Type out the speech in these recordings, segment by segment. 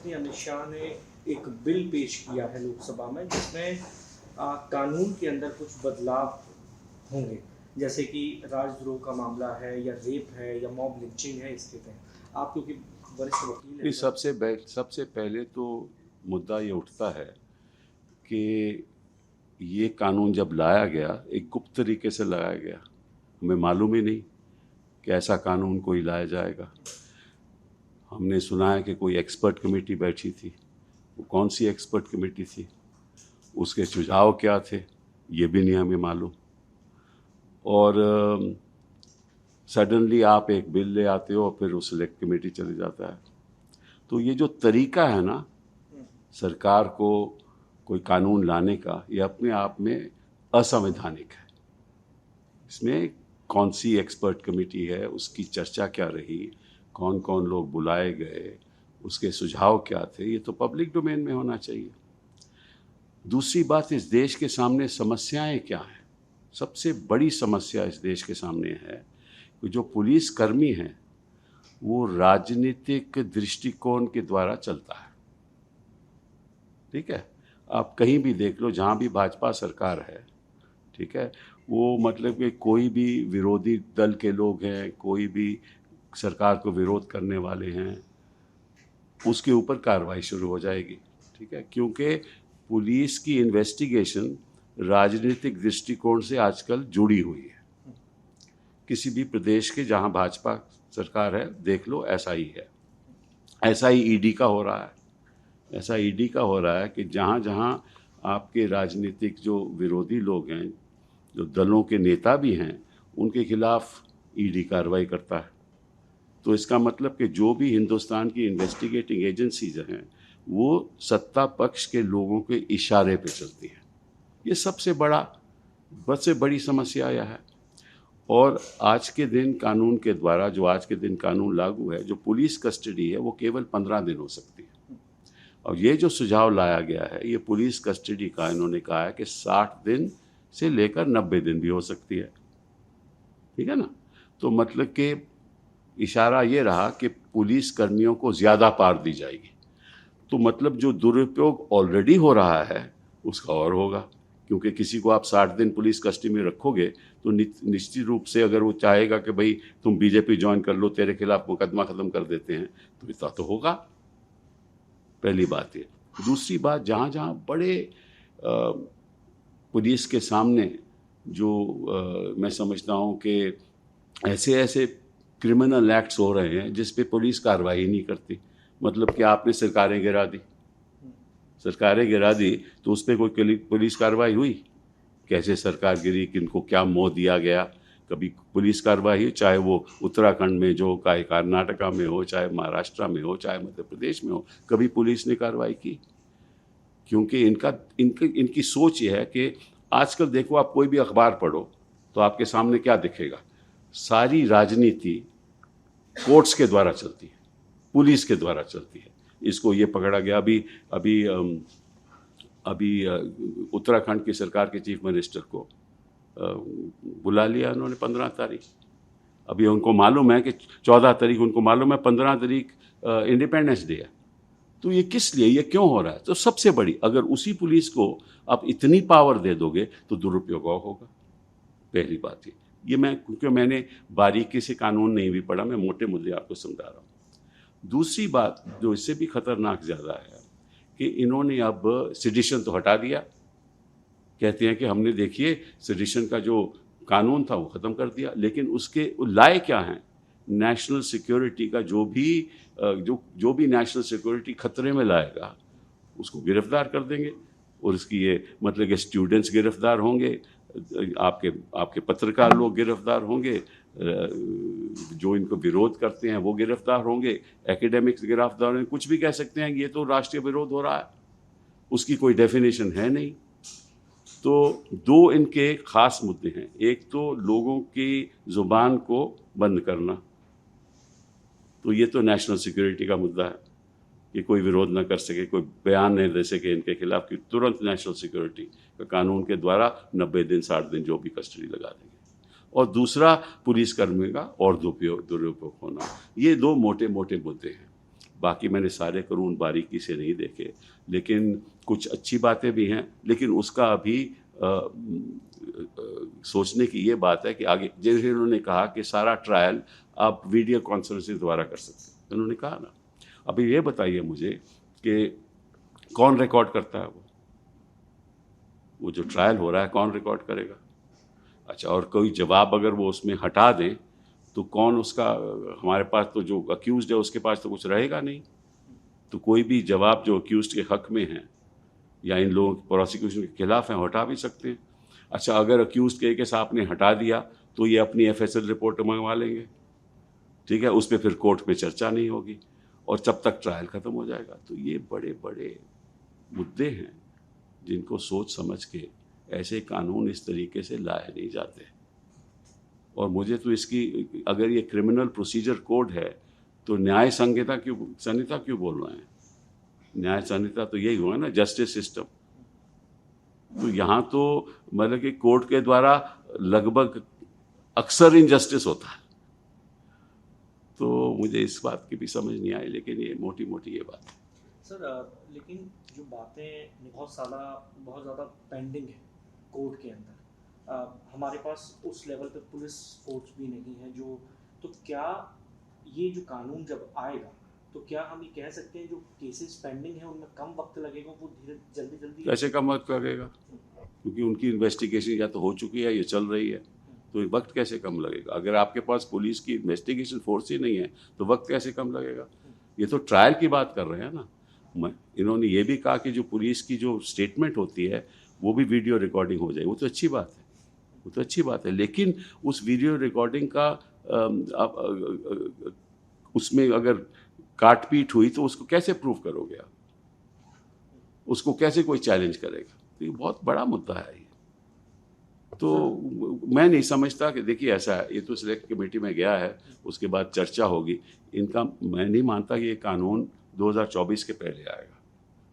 मंत्री अमित शाह ने एक बिल पेश किया है लोकसभा में जिसमें कानून के अंदर कुछ बदलाव होंगे, जैसे कि राजद्रोह का मामला है या रेप है या मॉब लिंचिंग है। इसके तहत आप क्योंकि वरिष्ठ वकील हैं, सबसे पहले तो मुद्दा ये उठता है कि ये कानून जब लाया गया एक गुप्त तरीके से लाया गया। हमें मालूम ही नहीं कि ऐसा कानून कोई लाया जाएगा। हमने सुना है कि कोई एक्सपर्ट कमेटी बैठी थी। वो कौन सी एक्सपर्ट कमेटी थी, उसके सुझाव क्या थे, ये भी नहीं हमें मालूम। और सडनली आप एक बिल ले आते हो और फिर वो सिलेक्ट कमेटी चले जाता है। तो ये जो तरीका है ना सरकार को कोई कानून लाने का, ये अपने आप में असंवैधानिक है। इसमें कौन सी एक्सपर्ट कमेटी है, उसकी चर्चा क्या रही, कौन कौन लोग बुलाए गए, उसके सुझाव क्या थे, ये तो पब्लिक डोमेन में होना चाहिए। दूसरी बात, इस देश के सामने समस्याएं क्या हैं। सबसे बड़ी समस्या इस देश के सामने है कि जो पुलिस कर्मी हैं वो राजनीतिक दृष्टिकोण के द्वारा चलता है। ठीक है, आप कहीं भी देख लो, जहाँ भी भाजपा सरकार है, ठीक है, वो मतलब कि कोई भी विरोधी दल के लोग हैं, कोई भी सरकार को विरोध करने वाले हैं, उसके ऊपर कार्रवाई शुरू हो जाएगी। ठीक है, क्योंकि पुलिस की इन्वेस्टिगेशन राजनीतिक दृष्टिकोण से आजकल जुड़ी हुई है। किसी भी प्रदेश के जहाँ भाजपा सरकार है देख लो, ऐसा ही है। ऐसा ही ईडी का हो रहा है। ऐसा ईडी का हो रहा है कि जहाँ जहाँ आपके राजनीतिक जो विरोधी लोग हैं, जो दलों के नेता भी हैं, उनके खिलाफ ईडी कार्रवाई करता है। तो इसका मतलब कि जो भी हिंदुस्तान की इन्वेस्टिगेटिंग एजेंसीज हैं वो सत्ता पक्ष के लोगों के इशारे पे चलती हैं। ये सबसे बड़ी समस्या यह है। और आज के दिन कानून के द्वारा, जो आज के दिन कानून लागू है, जो पुलिस कस्टडी है वो केवल 15 दिन हो सकती है। और ये जो सुझाव लाया गया है, ये पुलिस कस्टडी का इन्होंने कहा है कि 60 दिन से लेकर 90 दिन भी हो सकती है। ठीक है ना। तो मतलब कि इशारा ये रहा कि पुलिस कर्मियों को ज़्यादा पावर दी जाएगी। तो मतलब जो दुरुपयोग ऑलरेडी हो रहा है उसका और होगा, क्योंकि किसी को आप 60 दिन पुलिस कस्टडी में रखोगे तो निश्चित रूप से अगर वो चाहेगा कि भाई तुम बीजेपी ज्वाइन कर लो, तेरे खिलाफ मुकदमा ख़त्म कर देते हैं, तो ऐसा तो होगा। पहली बात ये। दूसरी बात, जहाँ जहाँ बड़े पुलिस के सामने जो मैं समझता हूँ कि ऐसे क्रिमिनल एक्ट्स हो रहे हैं जिस पे पुलिस कार्रवाई नहीं करती। मतलब कि आपने सरकारें गिरा दी तो उस पर कोई पुलिस कार्रवाई हुई? कैसे सरकार गिरी, किनको क्या मोह दिया गया? कभी पुलिस कार्रवाई हुई? चाहे वो उत्तराखंड में जो कर्नाटका में हो, चाहे महाराष्ट्र में हो, चाहे मध्य प्रदेश में हो, कभी पुलिस ने कार्रवाई की? क्योंकि इनकी सोच ये है कि आजकल देखो, आप कोई भी अखबार पढ़ो तो आपके सामने क्या दिखेगा? सारी राजनीति कोर्ट्स के द्वारा चलती है, पुलिस के द्वारा चलती है। इसको ये पकड़ा गया। अभी उत्तराखंड की सरकार के चीफ मिनिस्टर को बुला लिया उन्होंने 15 तारीख। अभी उनको मालूम है कि 14 तारीख, उनको मालूम है 15 तारीख इंडिपेंडेंस डे है। तो ये किस लिए, ये क्यों हो रहा है? तो सबसे बड़ी, अगर उसी पुलिस को आप इतनी पावर दे दोगे तो दुरुपयोग होगा। पहली बात ये मैं, क्योंकि मैंने बारीकी से कानून नहीं भी पढ़ा, मैं मोटे मुद्दे आपको समझा रहा हूँ। दूसरी बात जो इससे भी खतरनाक ज़्यादा है कि इन्होंने अब सेडिशन तो हटा दिया। कहते हैं कि हमने, देखिए, सेडिशन का जो कानून था वो ख़त्म कर दिया, लेकिन उसके लाए क्या हैं? नेशनल सिक्योरिटी का जो भी नेशनल सिक्योरिटी खतरे में लाएगा उसको गिरफ्तार कर देंगे। और इसकी ये मतलब कि स्टूडेंट्स गिरफ्तार होंगे, आपके पत्रकार लोग गिरफ्तार होंगे, जो इनको विरोध करते हैं वो गिरफ्तार होंगे, एकेडमिक्स गिरफ्तार होंगे। कुछ भी कह सकते हैं कि ये तो राष्ट्रीय विरोध हो रहा है, उसकी कोई डेफिनेशन है नहीं। तो दो इनके खास मुद्दे हैं। एक तो लोगों की ज़ुबान को बंद करना, तो ये तो नेशनल सिक्योरिटी का मुद्दा है कि कोई विरोध ना कर सके, कोई बयान नहीं दे सके इनके खिलाफ, कि तुरंत नेशनल सिक्योरिटी का कानून के द्वारा 90 दिन 60 दिन जो भी कस्टडी लगा देंगे। और दूसरा, पुलिस कर्मी का और दुरुपयोग होना। ये दो मोटे मोटे मुद्दे हैं। बाकी मैंने सारे कानून बारीकी से नहीं देखे, लेकिन कुछ अच्छी बातें भी हैं, लेकिन उसका अभी सोचने की ये बात है कि आगे जैसे उन्होंने कहा कि सारा ट्रायल आप वीडियो कॉन्फ्रेंसिंग द्वारा कर सकते हैं, उन्होंने कहा ना। अभी ये बताइए मुझे कि कौन रिकॉर्ड करता है वो जो ट्रायल हो रहा है कौन रिकॉर्ड करेगा? अच्छा, और कोई जवाब अगर वो उसमें हटा दें तो कौन उसका, हमारे पास तो जो अक्यूज्ड है उसके पास तो कुछ रहेगा नहीं, तो कोई भी जवाब जो अक्यूज्ड के हक में है या इन लोगों की प्रोसिक्यूशन के खिलाफ हैं हटा भी सकते हैं। अच्छा, अगर अक्यूज्ड के केस आपने हटा दिया तो ये अपनी एफएसएल रिपोर्ट मंगवा लेंगे, ठीक है, उस पर फिर कोर्ट में चर्चा नहीं होगी और जब तक ट्रायल ख़त्म हो जाएगा। तो ये बड़े बड़े मुद्दे हैं जिनको सोच समझ के ऐसे कानून इस तरीके से लाए नहीं जाते। और मुझे तो इसकी, अगर ये क्रिमिनल प्रोसीजर कोड है तो न्याय संहिता क्यों बोल रहे हैं? न्याय संहिता तो यही हुआ ना, जस्टिस सिस्टम। तो यहाँ तो मतलब कि कोर्ट के द्वारा लगभग अक्सर इनजस्टिस होता है। तो मुझे इस बात की भी समझ नहीं आई, लेकिन ये मोटी मोटी ये बात है सर। लेकिन जो बातें बहुत ज़्यादा पेंडिंग है कोर्ट के अंदर, हमारे पास उस लेवल पे पुलिस फोर्स भी नहीं है जो, तो क्या ये जो कानून जब आएगा तो क्या हम ये कह सकते हैं जो केसेस पेंडिंग है उनमें कम वक्त लगेगा, वो जल्दी कैसे कम वक्त लगेगा? क्योंकि उनकी इन्वेस्टिगेशन या तो हो चुकी है या चल रही है, तो वक्त कैसे कम लगेगा? अगर आपके पास पुलिस की इन्वेस्टिगेशन फोर्स ही नहीं है तो वक्त कैसे कम लगेगा? ये तो ट्रायल की बात कर रहे हैं ना। इन्होंने ये भी कहा कि जो पुलिस की जो स्टेटमेंट होती है वो भी वीडियो रिकॉर्डिंग हो जाए, वो तो अच्छी बात है, वो तो अच्छी बात है। लेकिन उस वीडियो रिकॉर्डिंग का उसमें अगर काट पीट हुई तो उसको कैसे प्रूव करोगे आप? उसको कैसे कोई चैलेंज करेगा? तो ये बहुत बड़ा मुद्दा है ये। तो मैं नहीं समझता कि, देखिए ऐसा है, ये तो सिलेक्ट कमेटी में गया है, उसके बाद चर्चा होगी इनका। मैं नहीं मानता कि ये कानून 2024 के पहले आएगा,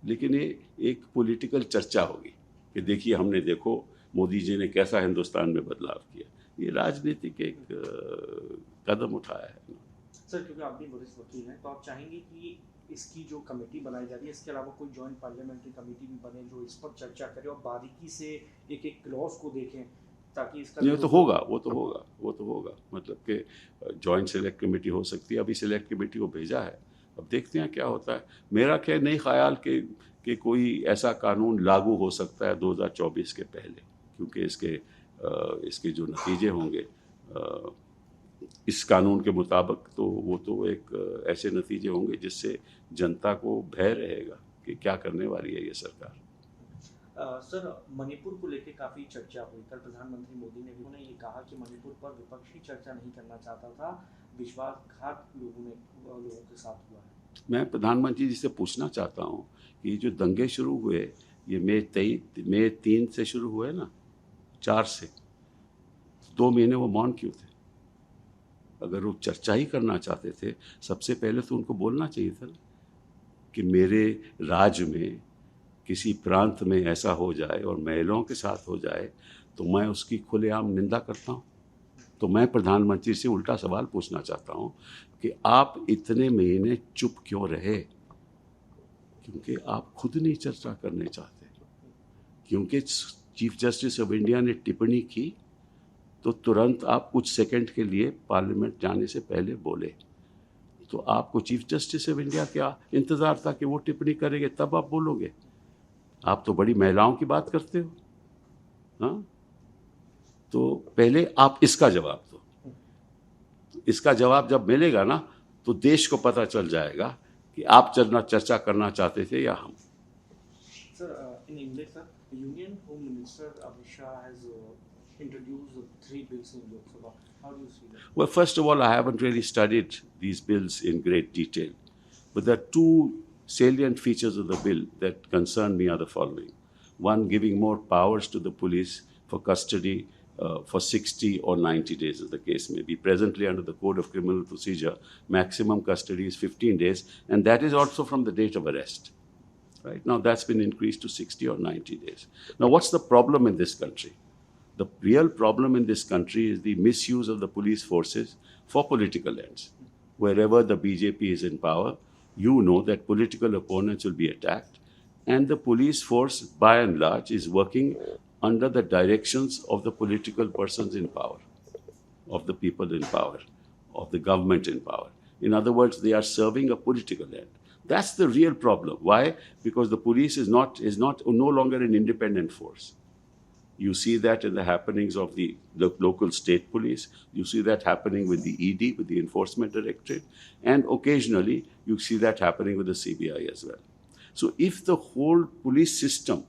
लेकिन ये एक पॉलिटिकल चर्चा होगी कि देखिए हमने, देखो मोदी जी ने कैसा हिंदुस्तान में बदलाव किया। ये राजनीतिक एक कदम उठाया है। सर, क्योंकि आप भी वरिष्ठ वकील हैं, तो आप चाहेंगे कि इसकी जो कमेटी बनाई जा रही है इसके अलावा कोई जॉइंट पार्लियामेंट्री कमेटी भी बने जो इस पर चर्चा करे और बारीकी से एक एक क्लॉज को देखें, ताकि इसका ये तो होगा, वो तो होगा मतलब कि जॉइंट सेलेक्ट कमेटी हो सकती है। अभी सेलेक्ट कमेटी को भेजा है, अब देखते हैं क्या होता है। मेरा क्या नहीं ख्याल कि कोई ऐसा कानून लागू हो सकता है 2024 के पहले, क्योंकि इसके जो नतीजे होंगे इस कानून के मुताबिक, तो वो तो एक ऐसे नतीजे होंगे जिससे जनता को भय रहेगा कि क्या करने वाली है ये सरकार। सर, मणिपुर को लेकर काफ़ी चर्चा हुई। कल प्रधानमंत्री मोदी ने भी ये कहा कि मणिपुर पर विपक्षी चर्चा नहीं करना चाहता था, विश्वासघात लोगों के साथ हुआ है। मैं प्रधानमंत्री जी से पूछना चाहता हूँ कि जो दंगे शुरू हुए ये मई 3 से शुरू हुए ना, 4 से 2 महीने वो मौन क्यों थे? अगर वो चर्चा ही करना चाहते थे, सबसे पहले तो उनको बोलना चाहिए था कि मेरे राज्य में किसी प्रांत में ऐसा हो जाए और महिलाओं के साथ हो जाए तो मैं उसकी खुलेआम निंदा करता हूँ। तो मैं प्रधानमंत्री से उल्टा सवाल पूछना चाहता हूँ कि आप इतने महीने चुप क्यों रहे? क्योंकि आप खुद नहीं चर्चा करने चाहते, क्योंकि चीफ जस्टिस ऑफ इंडिया ने टिप्पणी की तो तुरंत आप कुछ सेकंड के लिए पार्लियामेंट जाने से पहले बोले। तो आपको चीफ जस्टिस ऑफ इंडिया क्या इंतज़ार था कि वो टिप्पणी करेंगे तब आप बोलोगे? आप तो बड़ी महिलाओं की बात करते हो। हाँ, तो पहले आप इसका जवाब दो। इसका जवाब जब मिलेगा ना तो देश को पता चल जाएगा कि आप चर्चा करना चाहते थे या हम। Sir, in English sir, union home minister Amit Shah has introduced 3 bills in Lok Sabha. How do you see that? Well, first of all, I haven't really studied these bills in great detail, but there are 2 salient features of the bill that concern me are the following. One, giving more powers to the police for custody for 60 or 90 days, as the case may be. Presently, under the Code of Criminal Procedure, maximum custody is 15 days, and that is also from the date of arrest. Right now, that's been increased to 60 or 90 days. Now, what's the problem in this country? The real problem in this country is the misuse of the police forces for political ends. Wherever the BJP is in power, you know that political opponents will be attacked, and the police force, by and large, is working under the directions of the political persons in power, of the people in power, of the government in power. In other words, they are serving a political end. That's the real problem. Why? Because the police is no longer an independent force. You see that in the happenings of the local state police. You see that happening with the ED, with the Enforcement Directorate. And occasionally, you see that happening with the CBI as well. So if the whole police system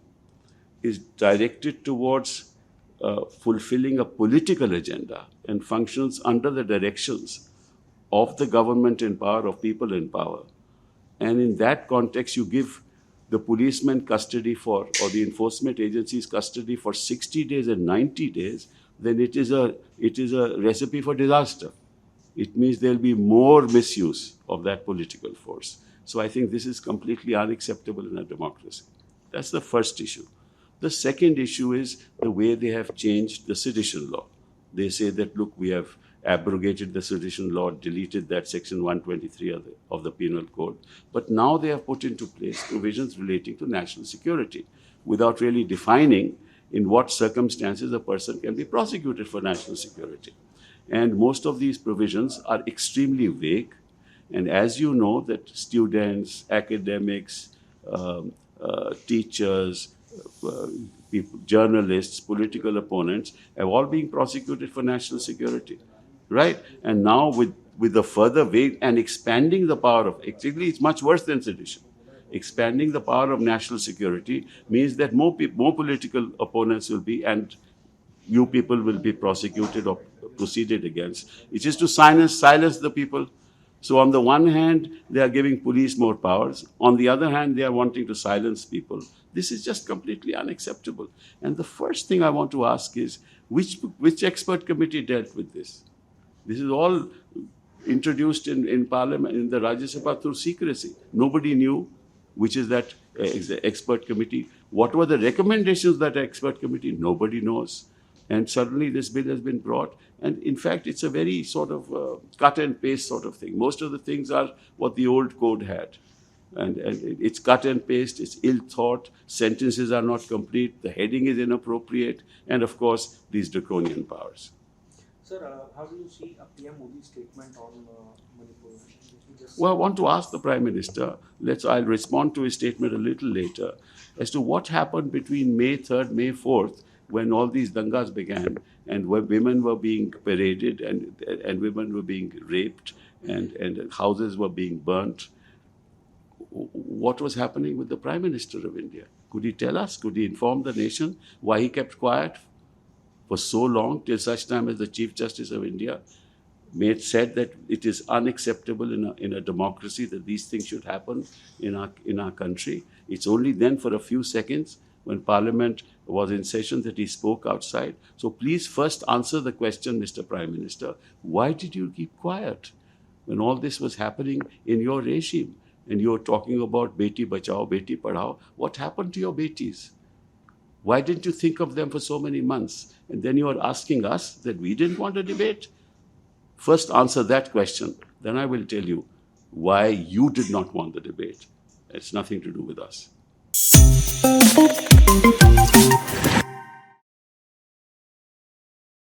is directed towards fulfilling a political agenda and functions under the directions of the government in power, of people in power, and in that context, you give the policeman custody for, or the enforcement agencies custody for 60 days and 90 days, then it is a recipe for disaster. It means there'll be more misuse of that political force. So I think this is completely unacceptable in a democracy. That's the first issue. The second issue is the way they have changed the sedition law. They say that, look, we have abrogated the sedition law, deleted that section 123 of the penal code, but now they have put into place provisions relating to national security without really defining in what circumstances a person can be prosecuted for national security. And most of these provisions are extremely vague. And as you know, that students, academics, teachers, people, journalists, political opponents have all been prosecuted for national security. Right? And now with the further way and expanding the power of, actually it's much worse than sedition. Expanding the power of national security means that more political opponents will be, and you people will be prosecuted or proceeded against. It is to silence the people. So on the one hand, they are giving police more powers. On the other hand, they are wanting to silence people. This is just completely unacceptable. And the first thing I want to ask is, which expert committee dealt with this? This is all introduced in Parliament, in the Rajya Sabha through secrecy. Nobody knew which is that expert committee. What were the recommendations of that expert committee? Nobody knows. And suddenly this bill has been brought. And in fact, it's a very sort of cut and paste sort of thing. Most of the things are what the old code had. And it's cut and paste, it's ill thought, sentences are not complete, the heading is inappropriate, and of course, these draconian powers. Sir, how do you see a PM Modi statement on Manipur? Well, I want to ask the Prime Minister, I'll respond to his statement a little later, as to what happened between May 3rd, May 4th, when all these dangas began, and where women were being paraded, and women were being raped, and houses were being burnt. What was happening with the Prime Minister of India? Could he tell us? Could he inform the nation why he kept quiet for so long, till such time as the Chief Justice of India said that it is unacceptable in a democracy that these things should happen in our country? It's only then, for a few seconds, when Parliament was in session, that he spoke outside. So please first answer the question, Mr. Prime Minister. Why did you keep quiet when all this was happening in your regime? And you're talking about Beti Bachao, Beti Padhao. What happened to your Betis? Why didn't you think of them for so many months? And then you are asking us that we didn't want a debate? First answer that question. Then I will tell you why you did not want the debate. It's nothing to do with us.